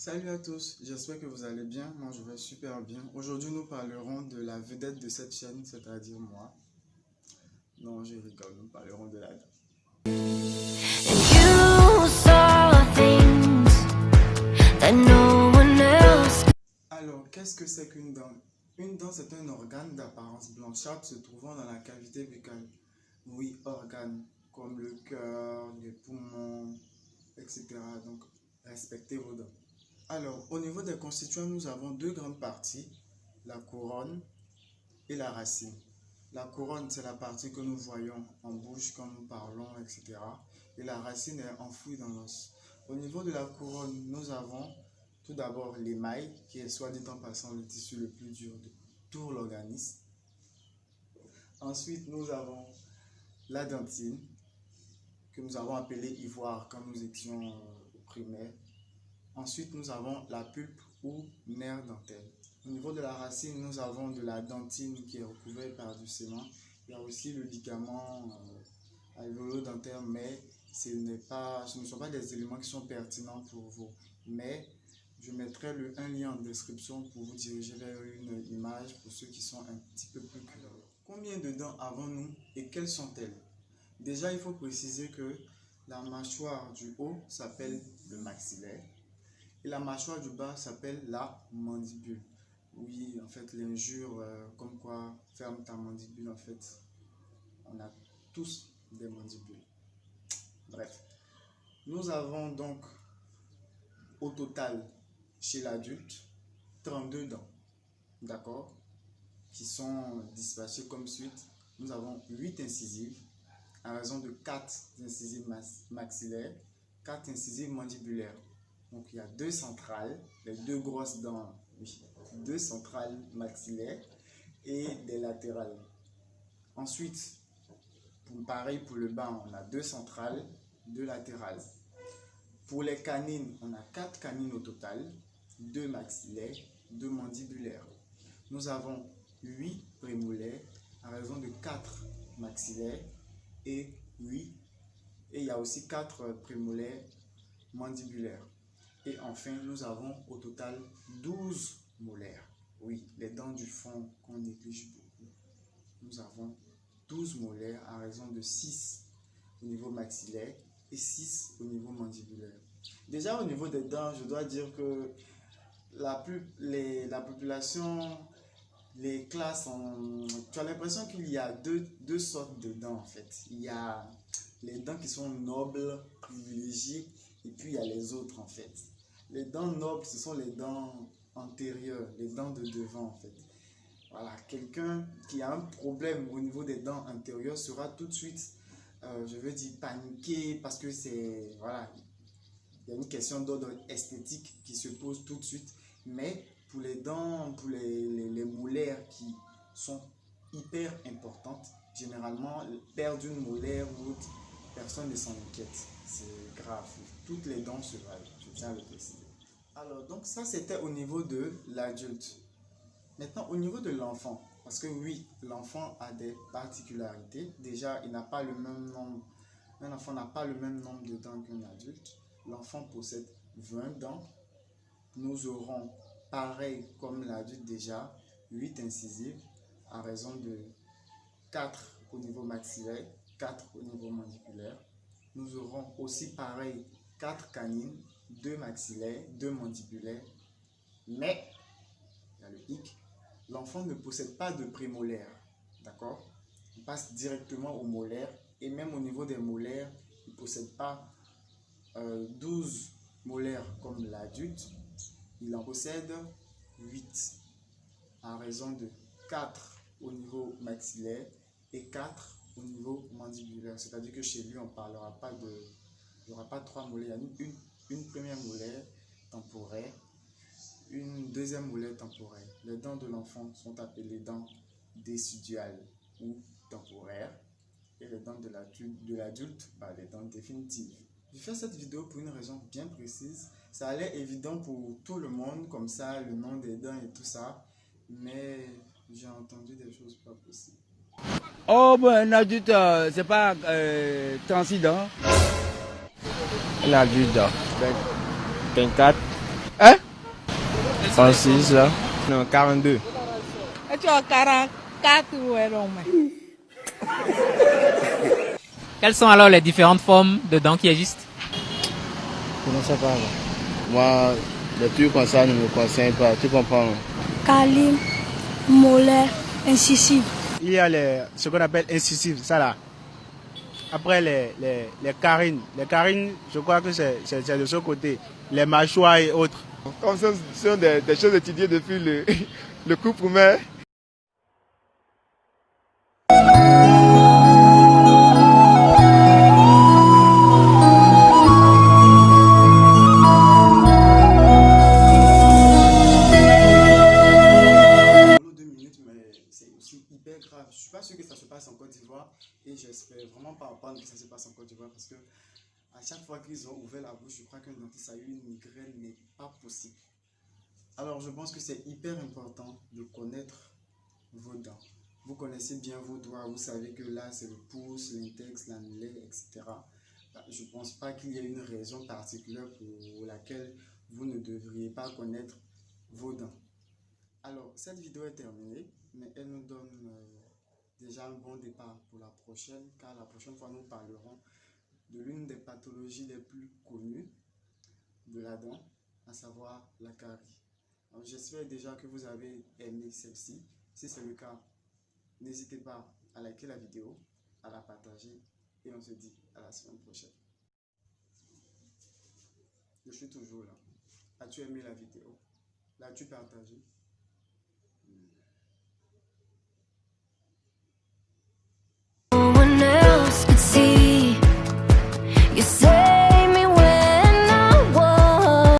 Salut à tous, j'espère que vous allez bien. Moi, je vais super bien. Aujourd'hui, nous parlerons de la vedette de cette chaîne, c'est-à-dire moi. Non, je rigole, nous parlerons de la dent. Alors, qu'est-ce que c'est qu'une dent? Une dent, c'est un organe d'apparence blanchâtre se trouvant dans la cavité buccale. Oui, organes, comme le cœur, les poumons, etc. Donc, respectez vos dents. Alors, au niveau des constituants, nous avons deux grandes parties, la couronne et la racine. La couronne, c'est la partie que nous voyons en bouche quand nous parlons, etc. Et la racine est enfouie dans l'os. Au niveau de la couronne, nous avons tout d'abord l'émail, qui est soit dit en passant le tissu le plus dur de tout l'organisme. Ensuite, nous avons la dentine, que nous avons appelée ivoire quand nous étions au primaire. Ensuite, nous avons la pulpe ou nerf dentaire. Au niveau de la racine, nous avons de la dentine qui est recouverte par du sément. Il y a aussi le ligament alvéolo-dentaire, mais ce ne sont pas des éléments qui sont pertinents pour vous. Mais je mettrai un lien en description pour vous diriger vers une image pour ceux qui sont un petit peu plus curieux. Combien de dents avons-nous et quelles sont-elles? Déjà, il faut préciser que la mâchoire du haut s'appelle le maxillaire. Et la mâchoire du bas s'appelle la mandibule. Oui, en fait, l'injure, comme quoi ferme ta mandibule, en fait, on a tous des mandibules. Bref, nous avons donc au total, chez l'adulte, 32 dents, d'accord, qui sont dispatchées comme suite. Nous avons 8 incisives, à raison de 4 incisives maxillaires, 4 incisives mandibulaires. Donc, il y a deux centrales, les deux grosses dents, oui, deux centrales maxillaires et des latérales. Ensuite, pareil pour le bas, on a deux centrales, deux latérales. Pour les canines, on a 4 canines au total, 2 maxillaires, 2 mandibulaires. Nous avons 8 prémolaires à raison de 4 maxillaires et 8. Et il y a aussi 4 prémolaires mandibulaires. Et enfin, nous avons au total 12 molaires. Oui, les dents du fond qu'on néglige beaucoup. Nous avons 12 molaires à raison de 6 au niveau maxillaire et 6 au niveau mandibulaire. Déjà au niveau des dents, je dois dire que la population les classe en... Tu as l'impression qu'il y a deux sortes de dents en fait. Il y a les dents qui sont nobles, privilégiées, et puis il y a les autres en fait. Les dents nobles, ce sont les dents antérieures, les dents de devant en fait. Voilà, quelqu'un qui a un problème au niveau des dents antérieures sera tout de suite, je veux dire, paniqué parce que c'est, voilà, il y a une question d'ordre esthétique qui se pose tout de suite. Mais pour les dents, pour les molaires qui sont hyper importantes, généralement, perdre une molaire ou autre, personne ne s'en inquiète. C'est grave. Toutes les dents se valent, je tiens à le préciser. Alors, donc ça, c'était au niveau de l'adulte. Maintenant, au niveau de l'enfant, parce que oui, l'enfant a des particularités. Déjà, il n'a pas le même nombre. Un enfant n'a pas le même nombre de dents qu'un adulte. L'enfant possède 20 dents. Nous aurons, pareil comme l'adulte déjà, 8 incisives à raison de 4 au niveau maxillaire, 4 au niveau mandibulaire. Nous aurons aussi pareil 4 canines, 2 maxillaires, 2 mandibulaires. Mais, il y a le hic, l'enfant ne possède pas de prémolaire. D'accord? On passe directement aux molaires. Et même au niveau des molaires, il ne possède pas 12 molaires comme l'adulte. Il en possède 8 à raison de 4 au niveau maxillaire et 4 au niveau mandibulaire. C'est-à-dire que chez lui, on ne parlera pas de... Il n'y aura pas 3 molaires. Il y a une première molaire temporaire, une deuxième molaire temporaire. Les dents de l'enfant sont appelées dents déciduales ou temporaires. Et les dents de l'adulte, les dents définitives. Je fais cette vidéo pour une raison bien précise. Ça allait évident pour tout le monde, comme ça, le nom des dents et tout ça. Mais j'ai entendu des choses pas possibles. Oh, bon, un adulte, c'est pas 36 dents. L'adulte, 24. Hein? 36 là. Non, 42. Et tu as 44 euros. Quelles sont alors les différentes formes de dents qui existent? Je ne sais pas. Moi, les trucs comme ça ne me concernent pas. Tu comprends? Canine, molaire, incisive. Il y a ce qu'on appelle incisive, ça là. Après les carines. Les carines, je crois que c'est de ce côté. Les mâchoires et autres. Comme ce sont des choses étudiées depuis le cours primaire. Hyper grave. Je suis pas sûr que ça se passe en Côte d'Ivoire et j'espère vraiment pas entendre que ça se passe en Côte d'Ivoire parce que à chaque fois qu'ils ont ouvert la bouche, je crois qu'un dentiste a eu une migraine, mais pas possible. Alors je pense que c'est hyper important de connaître vos dents. Vous connaissez bien vos doigts, vous savez que là c'est le pouce, l'index, l'annulaire, etc. Je ne pense pas qu'il y ait une raison particulière pour laquelle vous ne devriez pas connaître vos dents. Alors, cette vidéo est terminée, mais elle nous donne déjà un bon départ pour la prochaine, car la prochaine fois, nous parlerons de l'une des pathologies les plus connues de la dent, à savoir la carie. J'espère déjà que vous avez aimé celle-ci. Si c'est le cas, n'hésitez pas à liker la vidéo, à la partager, et on se dit à la semaine prochaine. Je suis toujours là. As-tu aimé la vidéo? L'as-tu partagée?